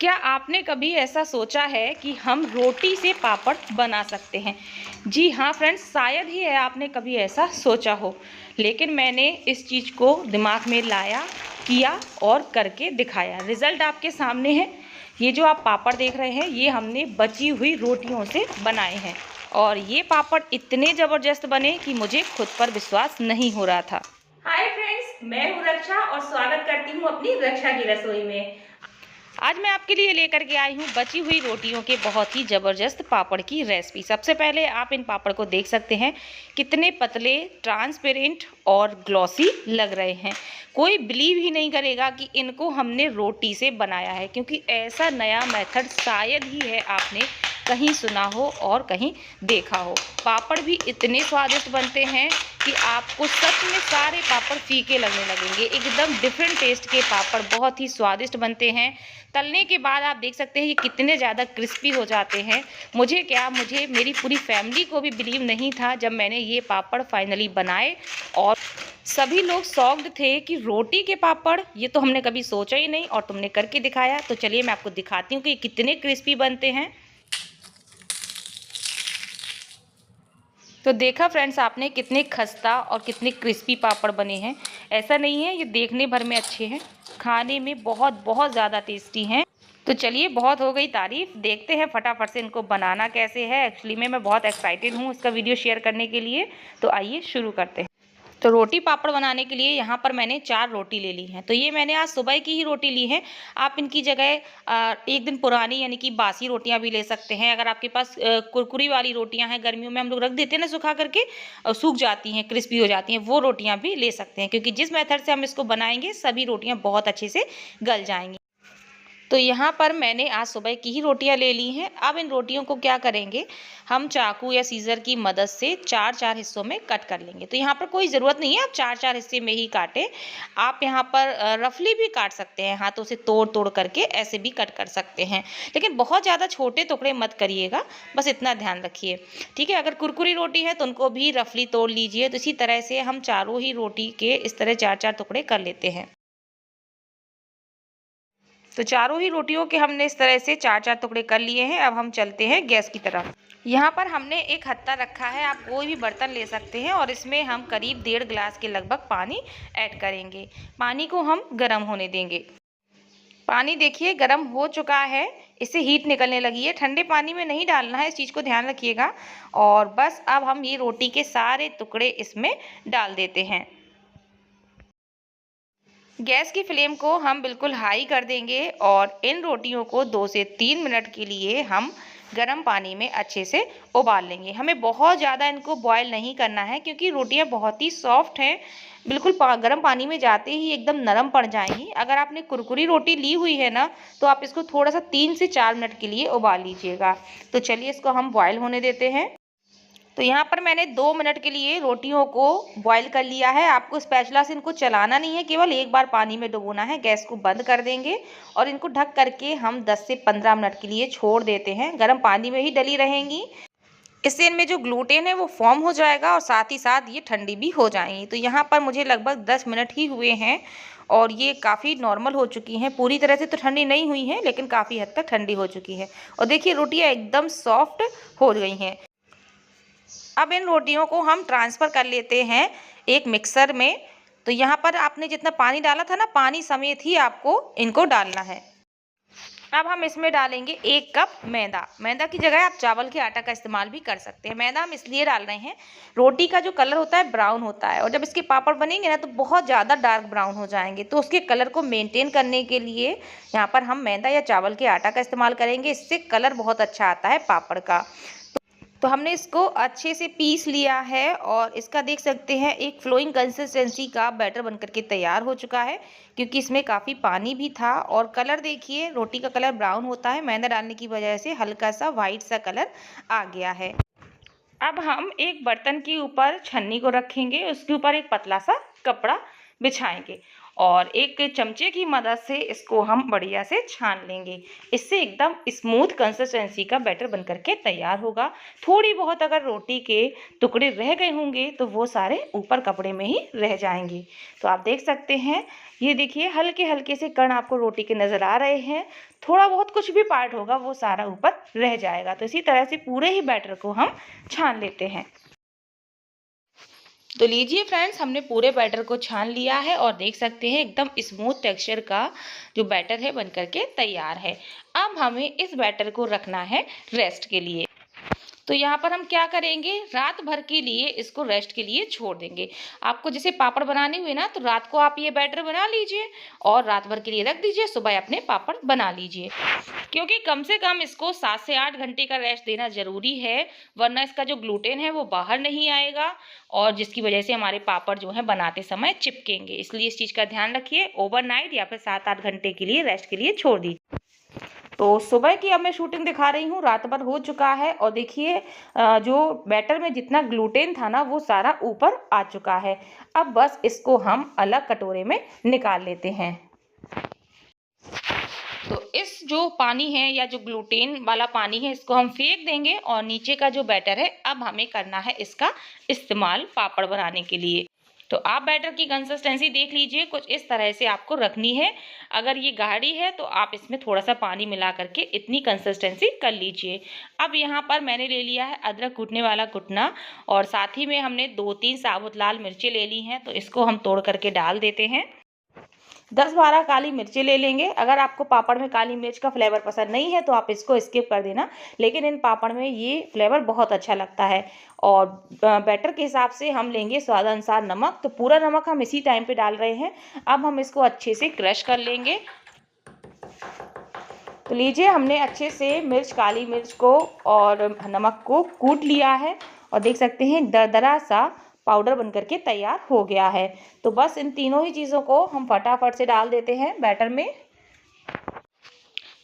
क्या आपने कभी ऐसा सोचा है कि हम रोटी से पापड़ बना सकते हैं? जी हाँ फ्रेंड्स, शायद ही है आपने कभी ऐसा सोचा हो, लेकिन मैंने इस चीज़ को दिमाग में लाया, किया और करके दिखाया। रिज़ल्ट आपके सामने है। ये जो आप पापड़ देख रहे हैं, ये हमने बची हुई रोटियों से बनाए हैं और ये पापड़ इतने ज़बरदस्त बने कि मुझे खुद पर विश्वास नहीं हो रहा था। हाय फ्रेंड्स, मैं हूँ रक्षा और स्वागत करती हूँ अपनी रक्षा की रसोई में। आज मैं आपके लिए लेकर के आई हूँ बची हुई रोटियों के बहुत ही ज़बरदस्त पापड़ की रेसिपी। सबसे पहले आप इन पापड़ को देख सकते हैं, कितने पतले, ट्रांसपेरेंट और ग्लॉसी लग रहे हैं। कोई बिलीव ही नहीं करेगा कि इनको हमने रोटी से बनाया है, क्योंकि ऐसा नया मेथड शायद ही है आपने कहीं सुना हो और कहीं देखा हो। पापड़ भी इतने स्वादिष्ट बनते हैं कि आपको सच में सारे पापड़ फीके लगने लगेंगे। एकदम डिफरेंट टेस्ट के पापड़ बहुत ही स्वादिष्ट बनते हैं। तलने के बाद आप देख सकते हैं ये कितने ज़्यादा क्रिस्पी हो जाते हैं। मुझे मेरी पूरी फैमिली को भी बिलीव नहीं था जब मैंने ये पापड़ फाइनली बनाए, और सभी लोग शॉक्ड थे कि रोटी के पापड़, ये तो हमने कभी सोचा ही नहीं और तुमने करके दिखाया। तो चलिए मैं आपको दिखाती हूँ कि ये कितने क्रिस्पी बनते हैं। तो देखा फ्रेंड्स आपने कितने खस्ता और कितने क्रिस्पी पापड़ बने हैं। ऐसा नहीं है ये देखने भर में अच्छे हैं, खाने में बहुत बहुत ज़्यादा टेस्टी हैं। तो चलिए, बहुत हो गई तारीफ, देखते हैं फटाफट से इनको बनाना कैसे है। एक्चुअली में मैं बहुत एक्साइटेड हूँ इसका वीडियो शेयर करने के लिए। तो आइए शुरू करते हैं। तो रोटी पापड़ बनाने के लिए यहाँ पर मैंने 4 रोटी ले ली हैं। तो ये मैंने आज सुबह की ही रोटी ली है। आप इनकी जगह एक दिन पुरानी यानी कि बासी रोटियां भी ले सकते हैं। अगर आपके पास कुरकुरी वाली रोटियां हैं, गर्मियों में हम लोग रख देते हैं ना सुखा करके, सूख जाती हैं, क्रिस्पी हो जाती हैं, वो रोटियां भी ले सकते हैं, क्योंकि जिस मेथड से हम इसको बनाएंगे सभी रोटियां बहुत अच्छे से गल जाएंगी। तो यहाँ पर मैंने आज सुबह की ही रोटियां ले ली हैं। अब इन रोटियों को क्या करेंगे, हम चाकू या सीजर की मदद से 4-4 हिस्सों में कट कर लेंगे। तो यहाँ पर कोई ज़रूरत नहीं है आप 4-4 हिस्से में ही काटें। आप यहाँ पर रफली भी काट सकते हैं, हाथों से तोड़ तोड़ करके ऐसे भी कट कर सकते हैं, लेकिन बहुत ज़्यादा छोटे टुकड़े मत करिएगा, बस इतना ध्यान रखिए। ठीक है, अगर कुरकुरी रोटी है तो उनको भी रफली तोड़ लीजिए। तो इसी तरह से हम चारों ही रोटी के इस तरह 4-4 टुकड़े कर लेते हैं। तो चारों ही रोटियों के हमने इस तरह से 4-4 टुकड़े कर लिए हैं। अब हम चलते हैं गैस की तरफ। यहाँ पर हमने एक हत्ता रखा है, आप कोई भी बर्तन ले सकते हैं, और इसमें हम करीब 1.5 गिलास के लगभग पानी ऐड करेंगे। पानी को हम गर्म होने देंगे। पानी देखिए गर्म हो चुका है, इससे हीट निकलने लगी है। ठंडे पानी में नहीं डालना है, इस चीज़ को ध्यान रखिएगा। और बस अब हम ये रोटी के सारे टुकड़े इसमें डाल देते हैं। गैस की फ्लेम को हम बिल्कुल हाई कर देंगे और इन रोटियों को 2 से 3 मिनट के लिए हम गर्म पानी में अच्छे से उबाल लेंगे। हमें बहुत ज़्यादा इनको बॉयल नहीं करना है, क्योंकि रोटियां बहुत ही सॉफ्ट हैं, बिल्कुल गर्म पानी में जाते ही एकदम नरम पड़ जाएंगी। अगर आपने कुरकुरी रोटी ली हुई है ना, तो आप इसको थोड़ा सा 3 से 4 मिनट के लिए उबाल लीजिएगा। तो चलिए इसको हम बॉयल होने देते हैं। तो यहाँ पर मैंने 2 मिनट के लिए रोटियों को बॉईल कर लिया है। आपको स्पैचुला से इनको चलाना नहीं है, केवल एक बार पानी में डुबोना है। गैस को बंद कर देंगे और इनको ढक करके हम 10 से 15 मिनट के लिए छोड़ देते हैं। गर्म पानी में ही डली रहेंगी, इससे इनमें जो ग्लूटेन है वो फॉर्म हो जाएगा और साथ ही साथ ये ठंडी भी हो जाएंगी। तो यहाँ पर मुझे लगभग 10 मिनट ही हुए हैं और ये काफ़ी नॉर्मल हो चुकी हैं। पूरी तरह से तो ठंडी नहीं हुई हैं, लेकिन काफ़ी हद तक ठंडी हो चुकी है। और देखिए रोटियाँ एकदम सॉफ्ट हो गई हैं। अब इन रोटियों को हम ट्रांसफ़र कर लेते हैं एक मिक्सर में। तो यहाँ पर आपने जितना पानी डाला था ना, पानी समेत ही आपको इनको डालना है। अब हम इसमें डालेंगे 1 कप मैदा। मैदा की जगह आप चावल के आटा का इस्तेमाल भी कर सकते हैं। मैदा हम इसलिए डाल रहे हैं, रोटी का जो कलर होता है ब्राउन होता है, और जब इसके पापड़ बनेंगे ना तो बहुत ज़्यादा डार्क ब्राउन हो जाएंगे। तो उसके कलर को मेंटेन करने के लिए यहाँ पर हम मैदा या चावल के आटा का इस्तेमाल करेंगे। इससे कलर बहुत अच्छा आता है पापड़ का। तो हमने इसको अच्छे से पीस लिया है और इसका देख सकते हैं एक फ्लोइंग कंसिस्टेंसी का बैटर बनकर के तैयार हो चुका है, क्योंकि इसमें काफ़ी पानी भी था। और कलर देखिए, रोटी का कलर ब्राउन होता है, मैदा डालने की वजह से हल्का सा वाइट सा कलर आ गया है। अब हम एक बर्तन के ऊपर छन्नी को रखेंगे, उसके ऊपर एक पतला सा कपड़ा बिछाएंगे और एक चमचे की मदद से इसको हम बढ़िया से छान लेंगे। इससे एकदम स्मूथ कंसिस्टेंसी का बैटर बन करके तैयार होगा। थोड़ी बहुत अगर रोटी के टुकड़े रह गए होंगे तो वो सारे ऊपर कपड़े में ही रह जाएंगे। तो आप देख सकते हैं, ये देखिए हल्के हल्के से कण आपको रोटी के नज़र आ रहे हैं। थोड़ा बहुत कुछ भी पार्ट होगा वो सारा ऊपर रह जाएगा। तो इसी तरह से पूरे ही बैटर को हम छान लेते हैं। तो लीजिए फ्रेंड्स, हमने पूरे बैटर को छान लिया है और देख सकते हैं एकदम स्मूथ टेक्सचर का जो बैटर है बन करके तैयार है। अब हमें इस बैटर को रखना है रेस्ट के लिए। तो यहाँ पर हम क्या करेंगे, रात भर के लिए इसको रेस्ट के लिए छोड़ देंगे। आपको जैसे पापड़ बनाने हुए ना, तो रात को आप ये बैटर बना लीजिए और रात भर के लिए रख दीजिए, सुबह अपने पापड़ बना लीजिए। क्योंकि कम से कम इसको 7 से 8 घंटे का रेस्ट देना ज़रूरी है, वरना इसका जो ग्लूटेन है वो बाहर नहीं आएगा और जिसकी वजह से हमारे पापड़ जो है बनाते समय चिपकेंगे। इसलिए इस चीज़ का ध्यान रखिए, ओवरनाइट या फिर 7-8 घंटे के लिए रेस्ट के लिए छोड़ दीजिए। तो सुबह की अब मैं शूटिंग दिखा रही हूँ, रात भर हो चुका है और देखिए जो बैटर में जितना ग्लूटेन था ना वो सारा ऊपर आ चुका है। अब बस इसको हम अलग कटोरे में निकाल लेते हैं। तो इस जो पानी है या जो ग्लूटेन वाला पानी है इसको हम फेंक देंगे और नीचे का जो बैटर है अब हमें करना है इसका इस्तेमाल पापड़ बनाने के लिए। तो आप बैटर की कंसिस्टेंसी देख लीजिए, कुछ इस तरह से आपको रखनी है। अगर ये गाढ़ी है तो आप इसमें थोड़ा सा पानी मिला करके इतनी कंसिस्टेंसी कर लीजिए। अब यहाँ पर मैंने ले लिया है अदरक कूटने वाला कुटना और साथ ही में हमने 2-3 साबुत लाल मिर्चें ले ली हैं, तो इसको हम तोड़ करके डाल देते हैं। 10-12 काली मिर्चें ले लेंगे। अगर आपको पापड़ में काली मिर्च का फ्लेवर पसंद नहीं है तो आप इसको स्किप कर देना, लेकिन इन पापड़ में ये फ्लेवर बहुत अच्छा लगता है। और बैटर के हिसाब से हम लेंगे स्वादानुसार नमक, तो पूरा नमक हम इसी टाइम पे डाल रहे हैं। अब हम इसको अच्छे से क्रश कर लेंगे। तो लीजिए हमने अच्छे से मिर्च, काली मिर्च को और नमक को कूट लिया है और देख सकते हैं दरदरा सा पाउडर बन करके तैयार हो गया है। तो बस इन तीनों ही चीज़ों को हम फटाफट से डाल देते हैं बैटर में।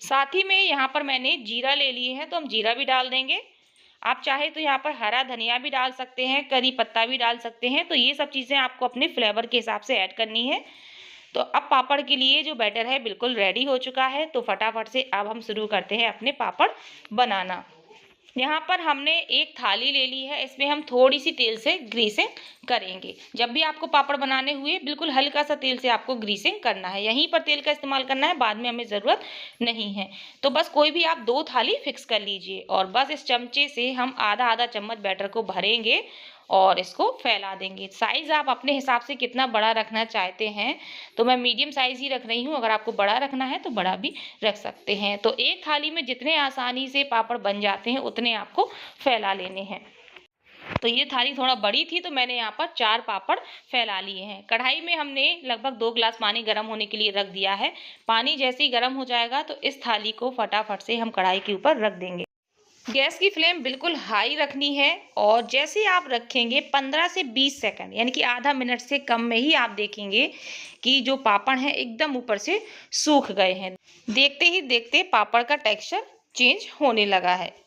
साथ ही में यहाँ पर मैंने जीरा ले लिए हैं, तो हम जीरा भी डाल देंगे। आप चाहे तो यहाँ पर हरा धनिया भी डाल सकते हैं, करी पत्ता भी डाल सकते हैं। तो ये सब चीज़ें आपको अपने फ्लेवर के हिसाब से ऐड करनी है। तो अब पापड़ के लिए जो बैटर है बिल्कुल रेडी हो चुका है। तो फटाफट से अब हम शुरू करते हैं अपने पापड़ बनाना। यहाँ पर हमने एक थाली ले ली है, इसमें हम थोड़ी सी तेल से ग्रीसिंग करेंगे। जब भी आपको पापड़ बनाने हुए बिल्कुल हल्का सा तेल से आपको ग्रीसिंग करना है, यहीं पर तेल का इस्तेमाल करना है, बाद में हमें ज़रूरत नहीं है। तो बस कोई भी आप 2 थाली फिक्स कर लीजिए और बस इस चमचे से हम आधा चम्मच बैटर को भरेंगे और इसको फैला देंगे। साइज़ आप अपने हिसाब से कितना बड़ा रखना चाहते हैं, तो मैं मीडियम साइज़ ही रख रही हूँ। अगर आपको बड़ा रखना है तो बड़ा भी रख सकते हैं। तो एक थाली में जितने आसानी से पापड़ बन जाते हैं उतने आपको फैला लेने हैं। तो ये थाली थोड़ा बड़ी थी तो मैंने यहाँ पर 4 पापड़ फैला लिए हैं। कढ़ाई में हमने लगभग 2 गिलास पानी गर्म होने के लिए रख दिया है। पानी जैसे ही गर्म हो जाएगा तो इस थाली को फटाफट से हम कढ़ाई के ऊपर रख देंगे। गैस की फ्लेम बिल्कुल हाई रखनी है और जैसे ही आप रखेंगे 15 से 20 सेकंड यानी कि आधा मिनट से कम में ही आप देखेंगे कि जो पापड़ हैं एकदम ऊपर से सूख गए हैं। देखते ही देखते पापड़ का टेक्सचर चेंज होने लगा है।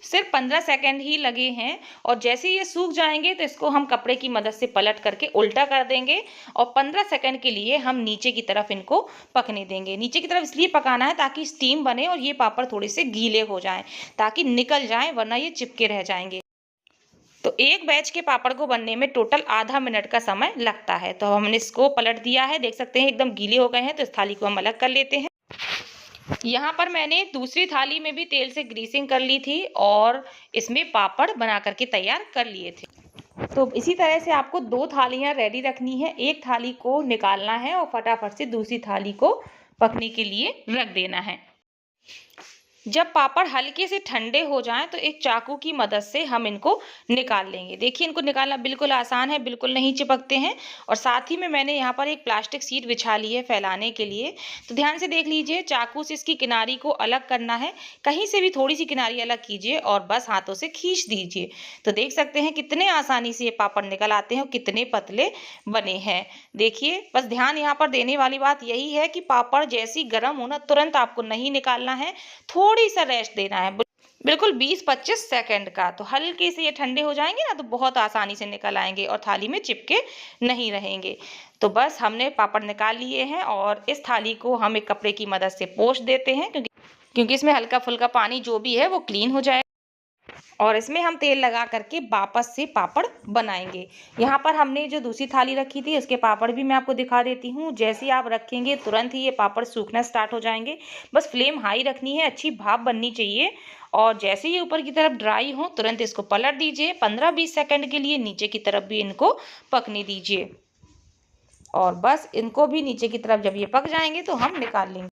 सिर्फ 15 सेकंड ही लगे हैं और जैसे ही ये सूख जाएंगे तो इसको हम कपड़े की मदद से पलट करके उल्टा कर देंगे और 15 सेकंड के लिए हम नीचे की तरफ इनको पकने देंगे। नीचे की तरफ इसलिए पकाना है ताकि स्टीम बने और ये पापड़ थोड़े से गीले हो जाएं, ताकि निकल जाएं, वरना ये चिपके रह जाएंगे। तो एक बैच के पापड़ को बनने में टोटल आधा मिनट का समय लगता है। तो हमने इसको पलट दिया है, देख सकते हैं एकदम गीले हो गए हैं। तो इस थाली को हम अलग कर लेते हैं। यहाँ पर मैंने दूसरी थाली में भी तेल से ग्रीसिंग कर ली थी और इसमें पापड़ बना करके तैयार कर लिए थे। तो इसी तरह से आपको 2 थालियाँ रेडी रखनी है। एक थाली को निकालना है और फटाफट से दूसरी थाली को पकने के लिए रख देना है। जब पापड़ हल्के से ठंडे हो जाएं तो एक चाकू की मदद से हम इनको निकाल लेंगे। देखिए इनको निकालना बिल्कुल आसान है, बिल्कुल नहीं चिपकते हैं। और साथ ही में मैंने यहाँ पर एक प्लास्टिक शीट बिछा ली है फैलाने के लिए। तो ध्यान से देख लीजिए, चाकू से इसकी किनारी को अलग करना है, कहीं से भी थोड़ी सी किनारी अलग कीजिए और बस हाथों से खींच दीजिए। तो देख सकते हैं कितने आसानी से ये पापड़ निकल आते हैं और कितने पतले बने हैं। देखिए बस ध्यान यहाँ पर देने वाली बात यही है कि पापड़ जैसी गर्म होना तुरंत आपको नहीं निकालना है, थोड़ी सा रेस्ट देना है। बिल्कुल 20-25 सेकंड का। तो हल्के से ये ठंडे हो जाएंगे ना तो बहुत आसानी से निकल आएंगे और थाली में चिपके नहीं रहेंगे। तो बस हमने पापड़ निकाल लिए हैं और इस थाली को हम एक कपड़े की मदद से पोंछ देते हैं, क्योंकि इसमें हल्का फुल्का पानी जो भी है वो क्लीन हो जाए। और इसमें हम तेल लगा करके वापस से पापड़ बनाएंगे। यहाँ पर हमने जो दूसरी थाली रखी थी उसके पापड़ भी मैं आपको दिखा देती हूँ। जैसे ही आप रखेंगे तुरंत ही ये पापड़ सूखना स्टार्ट हो जाएंगे। बस फ्लेम हाई रखनी है, अच्छी भाप बननी चाहिए। और जैसे ही ऊपर की तरफ ड्राई हो तुरंत इसको पलट दीजिए। 15-20 सेकंड के लिए नीचे की तरफ भी इनको पकने दीजिए। और बस इनको भी नीचे की तरफ जब ये पक जाएंगे तो हम निकाल लेंगे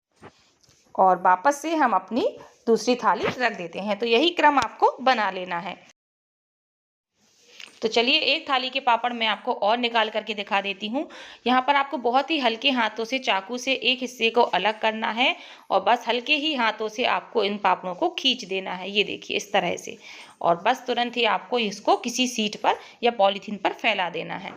और वापस से हम अपनी दूसरी थाली रख देते हैं। तो यही क्रम आपको बना लेना है। तो चलिए एक थाली के पापड़ मैं आपको और निकाल करके दिखा देती हूँ। यहाँ पर आपको बहुत ही हल्के हाथों से चाकू से एक हिस्से को अलग करना है और बस हल्के ही हाथों से आपको इन पापड़ों को खींच देना है। ये देखिए इस तरह से। और बस तुरंत ही आपको इसको किसी सीट पर या पॉलीथीन पर फैला देना है।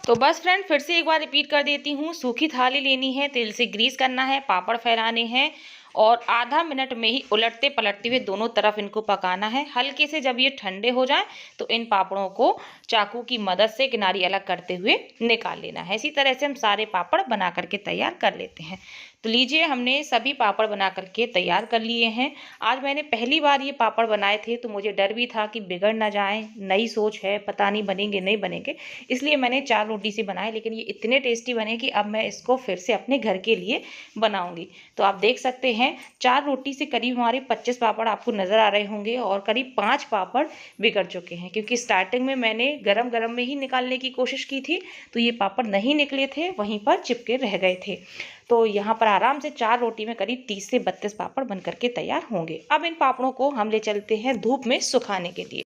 तो बस फ्रेंड फिर से एक बार रिपीट कर देती हूँ। सूखी थाली लेनी है, तेल से ग्रीस करना है, पापड़ फैलाने हैं और आधा मिनट में ही उलटते पलटते हुए दोनों तरफ इनको पकाना है। हल्के से जब ये ठंडे हो जाए तो इन पापड़ों को चाकू की मदद से किनारी अलग करते हुए निकाल लेना है। इसी तरह से हम सारे पापड़ बना करके तैयार कर लेते हैं। तो लीजिए हमने सभी पापड़ बना करके तैयार कर लिए हैं। आज मैंने पहली बार ये पापड़ बनाए थे तो मुझे डर भी था कि बिगड़ ना जाए, नई सोच है, पता नहीं बनेंगे नहीं बनेंगे, इसलिए मैंने 4 रोटी से बनाए। लेकिन ये इतने टेस्टी बने कि अब मैं इसको फिर से अपने घर के लिए बनाऊंगी। तो आप देख सकते हैं 4 रोटी से करीब हमारे 25 पापड़ आपको नज़र आ रहे होंगे और करीब 5 पापड़ बिगड़ चुके हैं, क्योंकि स्टार्टिंग में मैंने गरम गरम में ही निकालने की कोशिश की थी तो ये पापड़ नहीं निकले थे, वहीं पर चिपके रह गए थे। तो यहाँ पर आराम से 4 रोटी में करीब 30 से 32 पापड़ बन करके तैयार होंगे। अब इन पापड़ों को हम ले चलते हैं धूप में सुखाने के लिए।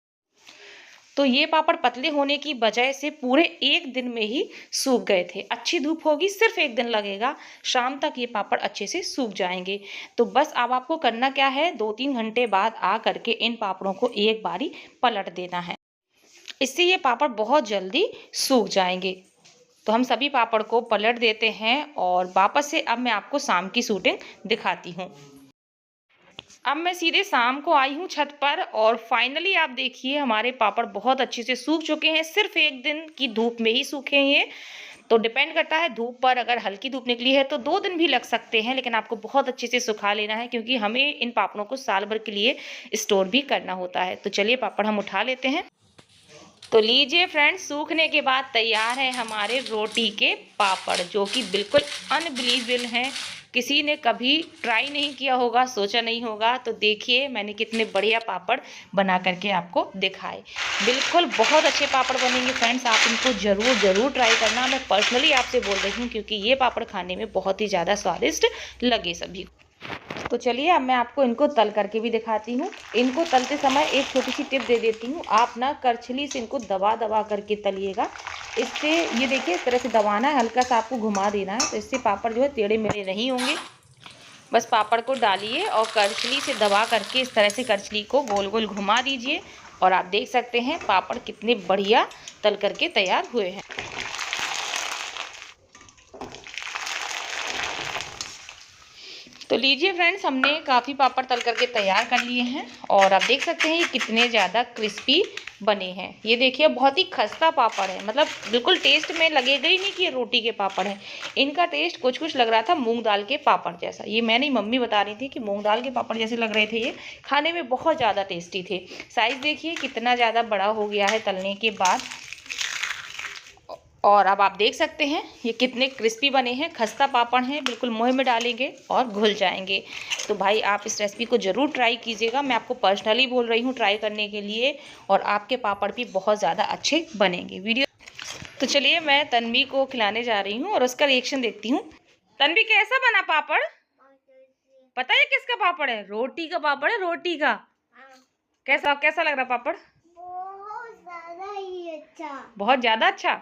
तो ये पापड़ पतले होने की वजह से पूरे 1 दिन में ही सूख गए थे। अच्छी धूप होगी, सिर्फ 1 दिन लगेगा, शाम तक ये पापड़ अच्छे से सूख जाएंगे। तो बस अब आपको करना क्या है, 2-3 घंटे बाद आ करके इन पापड़ों को एक बारी पलट देना है। इससे ये पापड़ बहुत जल्दी सूख जाएंगे। तो हम सभी पापड़ को पलट देते हैं और वापस से अब मैं आपको शाम की शूटिंग दिखाती हूँ। अब मैं सीधे शाम को आई हूँ छत पर और फाइनली आप देखिए हमारे पापड़ बहुत अच्छे से सूख चुके हैं। सिर्फ 1 दिन की धूप में ही सूखे हैं ये। तो डिपेंड करता है धूप पर, अगर हल्की धूप निकली है तो 2 दिन भी लग सकते हैं, लेकिन आपको बहुत अच्छे से सुखा लेना है क्योंकि हमें इन पापड़ों को साल भर के लिए स्टोर भी करना होता है। तो चलिए पापड़ हम उठा लेते हैं। तो लीजिए फ्रेंड्स, सूखने के बाद तैयार है हमारे रोटी के पापड़, जो कि बिल्कुल अनबिलीवेबल हैं। किसी ने कभी ट्राई नहीं किया होगा, सोचा नहीं होगा। तो देखिए मैंने कितने बढ़िया पापड़ बना करके आपको दिखाए। बिल्कुल बहुत अच्छे पापड़ बनेंगे फ्रेंड्स, आप इनको ज़रूर ट्राई करना। मैं पर्सनली आपसे बोल रही हूँ क्योंकि ये पापड़ खाने में बहुत ही ज़्यादा स्वादिष्ट लगे सभी को। तो चलिए अब मैं आपको इनको तल करके भी दिखाती हूँ। इनको तलते समय एक छोटी सी टिप दे देती हूँ, आप ना करछली से इनको दबा करके तलिएगा। इससे ये देखिए इस तरह से दबाना है, हल्का सा आपको घुमा देना है, तो इससे पापड़ जो है टेढ़े मेढ़े नहीं होंगे। बस पापड़ को डालिए और करछली से दबा करके इस तरह से करछली को गोल गोल घुमा दीजिए और आप देख सकते हैं पापड़ कितने बढ़िया तल करके तैयार हुए हैं। तो लीजिए फ्रेंड्स, हमने काफ़ी पापड़ तल करके तैयार कर लिए हैं और आप देख सकते हैं ये कितने ज़्यादा क्रिस्पी बने हैं। ये देखिए बहुत ही खस्ता पापड़ है, मतलब बिल्कुल टेस्ट में लगेगा ही नहीं कि ये रोटी के पापड़ हैं। इनका टेस्ट कुछ लग रहा था मूंग दाल के पापड़ जैसा। ये मैंने मम्मी बता रही थी कि मूंग दाल के पापड़ जैसे लग रहे थे, ये खाने में बहुत ज़्यादा टेस्टी थे। साइज़ देखिए कितना ज़्यादा बड़ा हो गया है तलने के बाद। और अब आप देख सकते हैं ये कितने क्रिस्पी बने हैं, खस्ता पापड़ हैं, बिल्कुल मुंह में डालेंगे और घुल जाएंगे। तो भाई आप इस रेसिपी को ज़रूर ट्राई कीजिएगा, मैं आपको पर्सनली बोल रही हूँ ट्राई करने के लिए, और आपके पापड़ भी बहुत ज़्यादा अच्छे बनेंगे। वीडियो तो चलिए मैं तन्वी को खिलाने जा रही हूँ और उसका रिएक्शन देखती हूँ। तन्वी कैसा बना पापड़? पता है किसका पापड़ है? रोटी का पापड़ है, रोटी का। कैसा कैसा लग रहा पापड़? बहुत ज़्यादा अच्छा। बहुत ज़्यादा अच्छा।